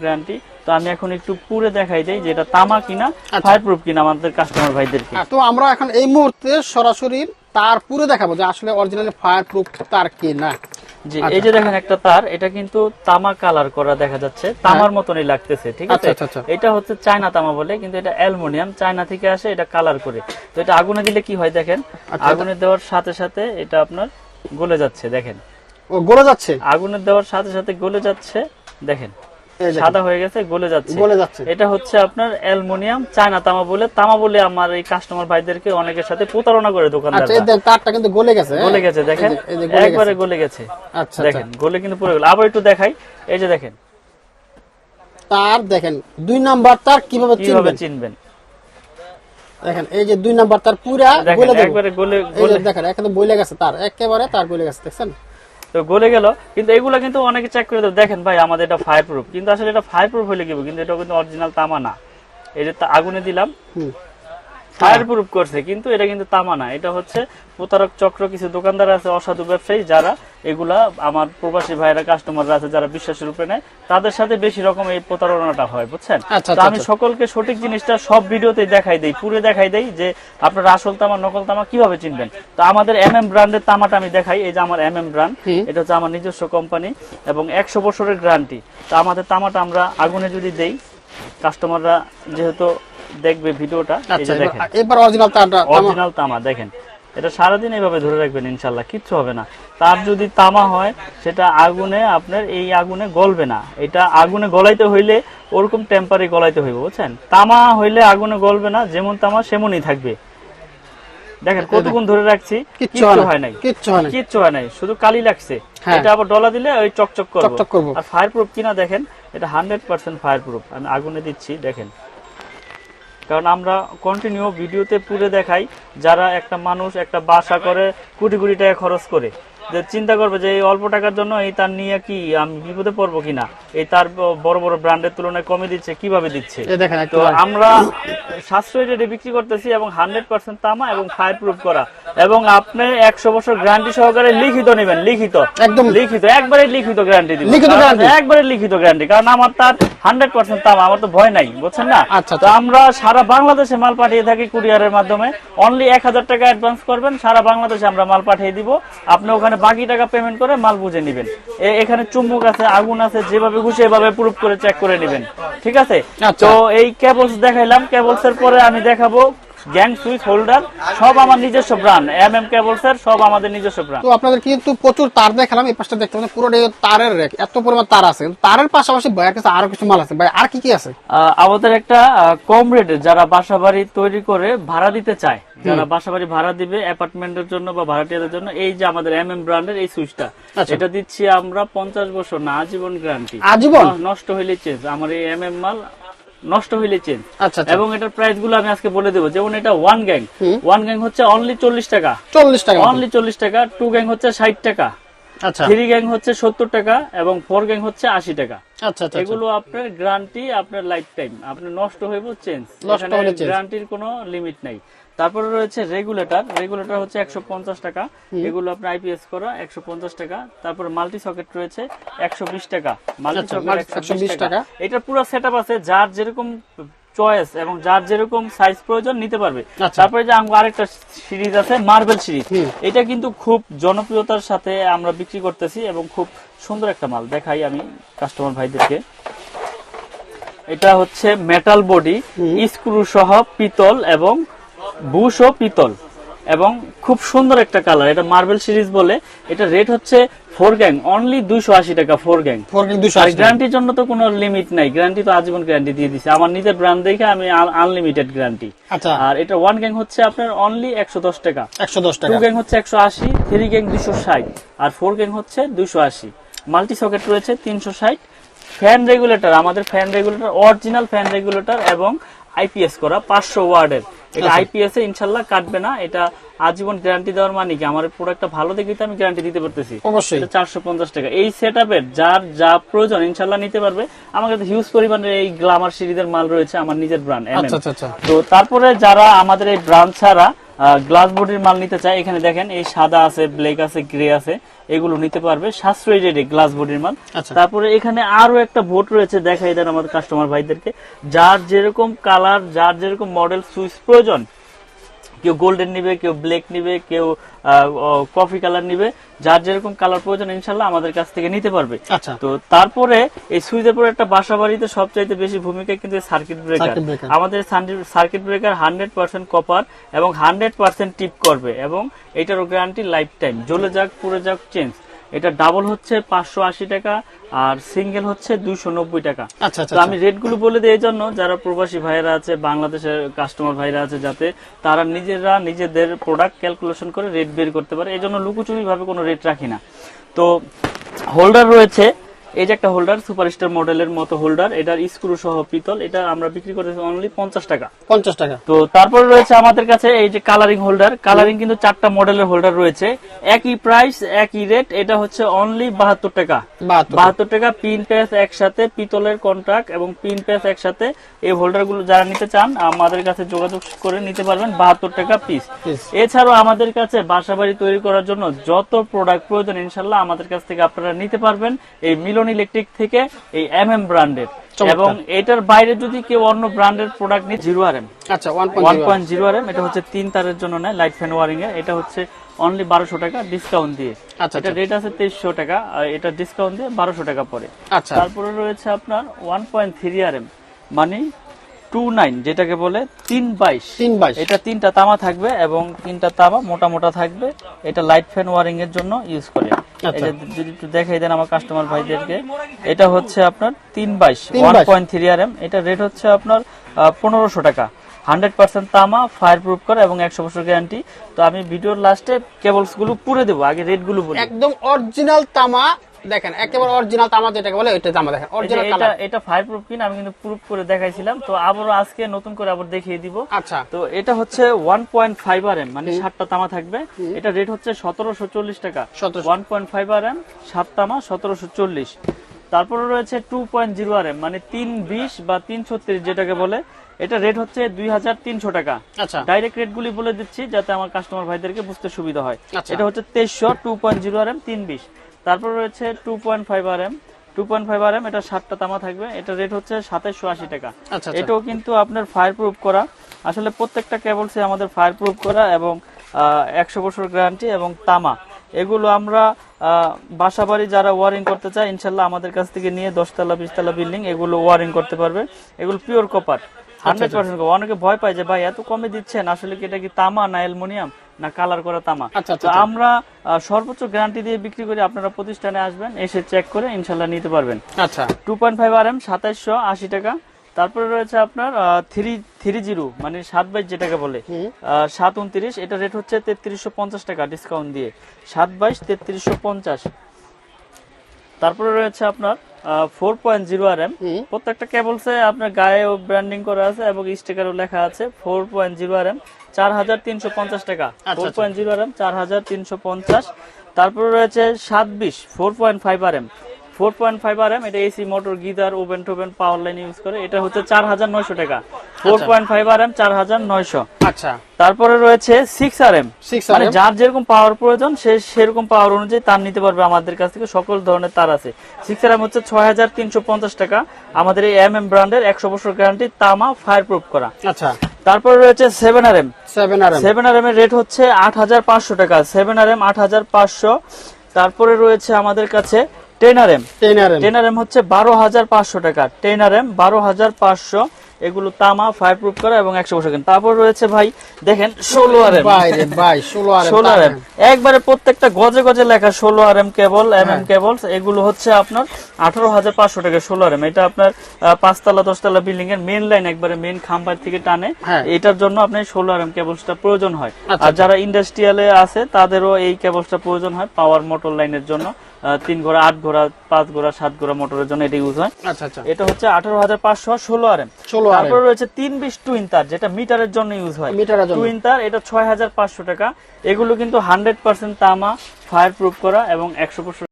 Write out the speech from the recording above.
Guarantee. তো আমি এখন একটু পুরে দেখাই দেই যে এটা তামা কিনা, ফায়ার প্রুফ কিনা আমাদের কাস্টমার ভাইদেরকে। তো আমরা এখন এই মুহূর্তে সরাসরি তার পুরে দেখাবো যে আসলে অরিজিনাল ফায়ার প্রুফ তার কিনা। জি, এই যে দেখেন একটা তার, এটা কিন্তু তামা কালার করা দেখা যাচ্ছে, তামার মতনই লাগতেছে, ঠিক আছে। এটা হচ্ছে চায়না তামা বলে, কিন্তু এটা অ্যালুমিনিয়াম, চায়না থেকে আসে, এটা কালার করে। তো এটা আগুনে দিলে কি হয় দেখেন, আগুনে দেওয়ার সাথে সাথে এটা আপনার গলে যাচ্ছে, দেখেন ও গলে যাচ্ছে, আগুনে দেওয়ার সাথে সাথে গলে যাচ্ছে, দেখেন সাদা হয়ে গেছে, গলে যাচ্ছে। এটা হচ্ছে আপনার অ্যালুমিনিয়াম, চায়না তামা বলে আমার এই কাস্টমার ভাইদেরকে অনেকের সাথে প্রতারণা করে দোকানদাররা। আচ্ছা, এই তারটা কিন্তু গলে গেছে, দেখেন একবারে গলে গেছে। আচ্ছা, দেখেন গলে কিন্তু পুরো গেল। আবার একটু দেখাই, এই যে দেখেন তার, দেখেন 2 নাম্বার তার কিভাবে চিনবেন। দেখেন এই যে 2 নাম্বার তার পুরা গলে একবারে গলে দেখেন এখানে বইলে গেছে, তার একেবারে তার গলে গেছে, দেখছেন তো গলে গেল। কিন্তু এগুলা কিন্তু অনেকে চেক করে দেবে, দেখেন ভাই আমাদের এটা ফায়ার প্রুফ, কিন্তু আসলে এটা ফায়ার প্রুফ হলে কি, কিন্তু এটা কিন্তু অরিজিনাল তামা না। এই যে আগুনে দিলাম, ফায়ার প্রুফ করছে, কিন্তু এটা কিন্তু তামা না। এটা হচ্ছে প্রতারক চক্র, কিছু দোকানদার আছে, অসাধু ব্যবসায়ী, যারা এগুলা আমার প্রবাসী ভাইরা কাস্টমাররা আছে যারা বিশ্বাসের রূপে নেয়, তাদের সাথে বেশি রকম এই প্রতারণাটা হয়, বুঝছেন। তো আমি সকলকে সঠিক জিনিসটা সব ভিডিওতে দেখাই দেই, পুরো দেখাই দেই যে আপনারা আসল তামা নকল তামা কিভাবে চিনবেন। তো আমাদের MM ব্র্যান্ডের তামাটা আমি দেখাই, এই যে আমার MM ব্র্যান্ড, এটা হচ্ছে আমার নিজস্ব কোম্পানি এবং 100 বছরের গ্যারান্টি। তো আমাদের তামাটা আমরা আগুনে যদি দেই, কাস্টমাররা যেহেতু দেখবে ভিডিওটা, এই যে দেখেন এবার অরিজিনাল তামা দেখেন, এটা সারাদিন এইভাবে ধরে রাখবেন, ইনশাল্লাহ কিচ্ছু হবে না। তার যদি তামা হয় সেটা আগুনে আপনার এই আগুনে গলবে না, এটা আগুনে গলাইতে হইলে ওরকম টেম্পারে গলাইতে হইবে, বুঝছেন। তামা হইলে আগুনে গলবে না, যেমন তামা সেমনই থাকবে। দেখেন কতক্ষণ ধরে রাখছি, কিচ্ছু হয় নাই, শুধু কালি লাগছে। এটা আবার ডলা দিলে ওই চকচক করবে। আর ফায়ার প্রুফ কিনা দেখেন, এটা 100% ফায়ার প্রুফ। আমি আগুনে দিচ্ছি, দেখেন, কারণ আমরা কন্টিনিউ ভিডিওতে পুরে দেখাই, যারা একটা মানুষ একটা বাসা করে কোটি কোটি টাকা খরচ করে, যে চিন্তা করবে যে এই অল্প টাকার জন্য এই তার নিয়ে কি আমি বিপদে পড়বো কিনা, এই তার বড় বড় ব্র্যান্ডের তুলনায় কমে দিচ্ছে, কিভাবে দিচ্ছে। তো আমরা সাশ্রয়ী রেটে বিক্রি করতেছি এবং 100% তামা এবং ফায়ার প্রুফ করা, এবং আপনি 100 বছর গ্যারান্টি সহকারে লিখিত নেবেন, একদম লিখিত, একবারে লিখিত গ্যারান্টি দিবেন, একবারে লিখিত গ্যারান্টি, কারণ আমার তার 100% তামা, আমার তো ভয় নাই, বুঝছেন না। তো আমরা সারা বাংলাদেশে মাল পাঠিয়ে থাকি কুরিয়ারের মাধ্যমে। অনলি 1000 টাকা অ্যাডভান্স করবেন, সারা বাংলাদেশে আমরা মাল পাঠিয়ে দিব। আপনি ওখানে বাকি টাকা পেমেন্ট করে মাল বুঝে নেবেন। এখানে চুম্বক আছে, আগুন আছে, যেভাবে খুশি এভাবে প্রুফ করে চেক করে নেবেন, ঠিক আছে। তো এই কেবলস দেখাইলাম, কেবলস এর পরে আমি দেখাবো গ্যাং সুইচ হোল্ডার, সব আমার নিজস্ব ব্র্যান্ড, MM কেবলস এর সব আমাদের নিজস্ব ব্র্যান্ড। তো আপনাদের কিন্তু প্রচুর তার দেখালাম, এই পাশটা দেখতে পাচ্ছেন পুরো তারের রেক, এত পরিমাণ তার আছে। তারের পাশাপাশি ভাইয়ের কাছে আরো কিছু মাল আছে, ভাই আর কি আছে? আমাদের একটা কম রেটে যারা বাসাবাড়ি তৈরি করে ভাড়া দিতে চায়, যারা বাসাবাড়ি ভাড়া দিবে অ্যাপার্টমেন্টের জন্য বা ভাড়াটিয়াদের জন্য, এই যে আমাদের MM ব্র্যান্ডের এই সুইচটা, এটা দিচ্ছি আমরা 50 বছর না, আজীবন গ্যারান্টি, আজীবন, নষ্ট হইলে চেঞ্জ। আমার এই MM মাল নষ্ট হইলে চেঞ্জ। এবং এটার প্রাইস গুলো আমি আজকে বলে দেবো। যেমন এটা 1 গ্যাং হচ্ছে অনলি 40 টাকা, অনলি 40 টাকা। 2 গ্যাং হচ্ছে 60 টাকা, 3 গ্যাং হচ্ছে 70 টাকা এবং 4 গ্যাং হচ্ছে 80 টাকা। এগুলো আপনার গ্যারান্টি, আপনার লাইফ টাইম, আপনার নষ্ট হইব চেঞ্জ, গ্যারান্টির কোনো লিমিট নাই। তারপরে রয়েছে রেগুলেটর হচ্ছে 150 টাকা, এগুলো আপনার IPS করা 150 টাকা। তারপরে মাল্টি সকেট রয়েছে 120 টাকা, মাল্টি সকেট 120 টাকা। এটা পুরো সেটআপ আছে, যার যেরকম চয়েস এবং যার যেরকম সাইজ প্রয়োজন নিতে পারবে। তারপরে যে আরেকটা সিরিজ আছে মার্বেল সিরিজ, এটা কিন্তু খুব জনপ্রিয়তার সাথে আমরা বিক্রি করতেছি এবং খুব সুন্দর একটা মাল। দেখাই আমি কাস্টমার ভাইদেরকে, এটা হচ্ছে মেটাল বডি, স্ক্রু সহ পিতল এবং বুশ ও পিতল, এবং খুব সুন্দর একটা কালার। এটা মার্বেল সিরিজ বলে। এটা রেট হচ্ছে 4 গ্যাং অনলি 280 টাকা। 4 গ্যাং গ্যারান্টির জন্য তো কোনো লিমিট নাই, গ্যারান্টি তো আজীবন গ্যারান্টি দিয়ে দিছে আমার নিজের ব্র্যান্ড দেখে, আমি আনলিমিটেড গ্যারান্টি। আর এটা 1 গ্যাং হচ্ছে আপনার অনলি 110 টাকা, 2 গ্যাং হচ্ছে 180, 3 গ্যাং 260 আর 4 গ্যাং হচ্ছে 280। মাল্টি সকেট রয়েছে 360। ফ্যান রেগুলেটর, আমাদের fan regulator original fan regulator এবং IPS করা 500 ওয়াটের। এটা IPS এ ইনশাআল্লাহ কাটবে না, এটা আজীবন গ্যারান্টি দেওয়ার মানে কি, আমার প্রোডাক্টটা ভালো দেখে তো আমি গ্যারান্টি দিতে পারতেছি। অবশ্যই 450 টাকা। এই সেটআপের যার যা প্রয়োজন ইনশাআল্লাহ নিতে পারবে। আমার কাছে হিউজ পরিমাণে এই গ্ল্যামার সিরিজের মাল রয়েছে, আমার নিজের ব্র্যান্ড। তো তারপরে যারা আমাদের এই ব্র্যান্ড ছাড়া গ্লাস বডির মাল নিতে চায়, এখানে দেখেন এই সাদা আছে, ব্ল্যাক আছে, গ্রে আছে, এগুলো নিতে পারবে সাশ্রয়ী রেটে গ্লাস বডির মাল। তারপরে এখানে আরো একটা বোর্ড রয়েছে, দেখাই দেন আমাদের কাস্টমার ভাইদেরকে, যার যেরকম কালার, যার যেরকম মডেল সুইচ প্রয়োজন, কেউ গোল্ডেন নিবে, কেউ ব্ল্যাক নিবে, কেউ কফি কালার নিবে, যার যেরকম কালার প্রয়োজন ইনশাল্লাহ আমাদের কাছ থেকে নিতে পারবে। তো তারপরে এই সুইচের পরে একটা বাসা বাড়িতে সবচাইতে বেশি ভূমিকা কিন্তু সার্কিট ব্রেকার। আমাদের সার্কিট ব্রেকার 100% কপার এবং 100% টিপ করবে, এবং এটারও গ্যারান্টি লাইফ টাইম, জ্বলে যাক পুড়ে যাক চেঞ্জ। এটা ডাবল হচ্ছে 580 টাকা আর সিঙ্গেল হচ্ছে 290 টাকা। তো আমি রেট গুলো বলে দিই এই জন্য, যারা প্রবাসী ভাইরা আছে, বাংলাদেশের কাস্টমার ভাইরা আছে, যাতে তারা নিজেরা নিজেদের প্রোডাক্ট ক্যালকুলেশন করে রেট বের করতে পারে, এই জন্য লুকোচুরি ভাবে কোনো রেট রাখি না। তো হোল্ডার রয়েছে, এই যে একটা হোল্ডার, সুপারস্টার মডেলের মতো হোল্ডার, এটার স্ক্রু সহ পিতল, এটা আমরা বিক্রি করতেছি অনলি 50 টাকা। 50 টাকা। তো তারপরে রয়েছে আমাদের কাছে এই যে কালারিং হোল্ডার, কালারিং কিন্তু 4টা মডেলের হোল্ডার রয়েছে, একই প্রাইস একই রেট, এটা হচ্ছে অনলি 72 টাকা। 72 টাকা, পিন প্যাচ একসাথে, পিতলের কন্ট্রাক্ট এবং পিন প্যাচ একসাথে। এই হোল্ডার গুলো যারা নিতে চান আমাদের কাছে যোগাযোগ করে নিতে পারবেন, 72 টাকা পিস। এছাড়াও আমাদের কাছে বাসাবাড়ি তৈরি করার জন্য যত প্রোডাক্ট প্রয়োজন ইনশাল্লাহ আমাদের কাছ থেকে আপনারা নিতে পারবেন এই মিলন ইলেকট্রিক থেকে, এই MM ব্র্যান্ডের। এবং এটার বাইরে যদি কেউ অন্য ব্র্যান্ডের প্রোডাক্ট নিয়ে 0RM, আচ্ছা 1.0RM, এটা হচ্ছে 3 তারের জন্য নেয়, লাইট ফ্যান ওয়ারিং এর, এটা হচ্ছে অনলি 1200 টাকা ডিসকাউন্ট দিয়ে। এটা রেট আছে 2300 টাকা, এটা ডিসকাউন্ট দিয়ে 1200 টাকা পড়ে। তারপরে রয়েছে আপনার 1.3RM, মানে 29, যেটাকে বলে 322, এটা 3টা তামা থাকবে এবং 3টা তামা মোটা মোটা থাকবে, এটা লাইট ফ্যান ওয়ারিং এর জন্য ইউজ করে। যদি একটু দেখাই দেন আমার কাস্টমার ভাইদেরকে, এটা হচ্ছে আপনার 322 1.3RM, এটা রেট হচ্ছে আপনার 1500 টাকা। 100% তামা, ফায়ার প্রুফ করা এবং 100 বছর গ্যারান্টি। তো আমি ভিডিওর লাস্টে কেবলস গুলো পুরে দেবো, আগে রেট গুলো বলি। একদম অরিজিনাল তামা, দেখেন একেবারে অরিজিনাল তামা যেটাকে বলে, এটা তামা দেখেন অরিজিনাল কালার। এটা ফায়ার প্রুফ কিনা আমি কিন্তু প্রুফ করে দেখাইছিলাম, তো আবারো আজকে নতুন করে আবার দেখিয়ে দিব। আচ্ছা, তো এটা হচ্ছে 1.5RM, মানে 7টা তামা থাকবে, এটা রেট হচ্ছে 1740 টাকা। 1.5RM 7 তামা 1740। তারপরে রয়েছে 2.0RM, মানে 320 বা 336 যেটাকে বলে, এটা রেট হচ্ছে 2300 টাকা। আচ্ছা, ডাইরেক্ট রেট গুলি বলে দিচ্ছি যাতে আমার কাস্টমার ভাইদেরকে বুঝতে সুবিধা হয়। এটা হচ্ছে 2300, 2.0RM 320। তারপর রয়েছে 2.5RM, 2.5RM, এটা 7টা তামা থাকবে, এটা রেট হচ্ছে 2780 টাকা। এটাও কিন্তু আপনার ফায়ার প্রুফ করা, আসলে প্রত্যেকটা কেবলসে আমাদের ফায়ার প্রুফ করা এবং 100 বছর গ্যারান্টি এবং তামা। এগুলো আমরা বাসাবাড়ি যারা ওয়ারিং করতে চায় ইনশাল্লাহ আমাদের কাছ থেকে নিয়ে 10 তলা 20 তলা বিল্ডিং এগুলো ওয়ারিং করতে পারবে। এগুলো পিওর কপার, 100%। অনেকে ভয় পায় যে ভাই এত কমে দিচ্ছেন, আসলে কি এটা কি তামা না অ্যালুমিনিয়াম না কালার করা তামা? তো আমরা সর্বোচ্চ গ্যারান্টি দিয়ে বিক্রি করি, আপনারা প্রতিষ্ঠানে আসবেন, এসে চেক করে ইনশাল্লাহ নিতে পারবেন। আচ্ছা, 2.5RM 2780 টাকা। তারপরে রয়েছে আপনার 330, মানে 722 যেটাকে বলে, 729, এটা রেট হচ্ছে 3350 টাকা ডিসকাউন্ট দিয়ে, 722 3350। তারপরে রয়েছে আপনার 4.0RM, প্রত্যেকটা কেবলসে আপনার গায়েও ব্র্যান্ডিং করা আছে এবং স্টিকারও লেখা আছে। 4.0RM 4350 টাকা, 4.0RM 4350। তারপরে রয়েছে 720 4.5RM, 4.5RM, এটা এসি মোটর, গিজার, ওভেন টোভেন, পাওয়ার লাইন ইউজ করে, এটা হচ্ছে 4900 টাকা। 4.5RM 4900। আচ্ছা, তারপরে রয়েছে 6RM, মানে যার যেরকম পাওয়ার প্রয়োজন সে সেরকম পাওয়ার অনুযায়ী তার নিতে পারবে, আমাদের কাছ থেকে সকল ধরনের তার আছে। 6RM হচ্ছে 6350 টাকা, আমাদের এই MM ব্র্যান্ডের 100 বছর গ্যারান্টি, তামা, ফায়ার প্রুফ করা। আচ্ছা, তারপরে রয়েছে 7RM, 7RM এর রেট হচ্ছে 8500 টাকা, 7RM 8500। তারপরে রয়েছে আমাদের কাছে 10RM হচ্ছে 12500 টাকা, 10RM 12500। এগুলো তামা, ফায়ার প্রুফ করা এবং 100 বছর। তারপর রয়েছে ভাই দেখেন 16RM, একবারে প্রত্যেকটা গজে গজে লেখা 16RM কেবল, MM কেবলস। এগুলো হচ্ছে আপনার 18500 টাকা 16RM। এটা আপনার 5 তলা 10 তলা বিল্ডিং এর মেইন লাইন, একবারে মেইন খাম্বার থেকে টানে, এটার জন্য আপনার 16RM কেবলসটা প্রয়োজন হয়। আর যারা ইন্ডাস্ট্রিয়ালে আছে তাদেরও এই কেবলসটা প্রয়োজন হয় পাওয়ার মোটর লাইনের জন্য, 3 ঘোড়া 8 ঘোড়া 5 ঘোড়া 7 ঘোড়া মোটরের জন্য এটা ইউজ হয়। আচ্ছা, এটা হচ্ছে 18500 16RM। তারপর রয়েছে 320 টুইন তার, যেটা মিটারের জন্য ইউজ হয়, টুইন তার, এটা 6500 টাকা। এগুলো কিন্তু 100% তামা, ফায়ার প্রুফ করা এবং 100%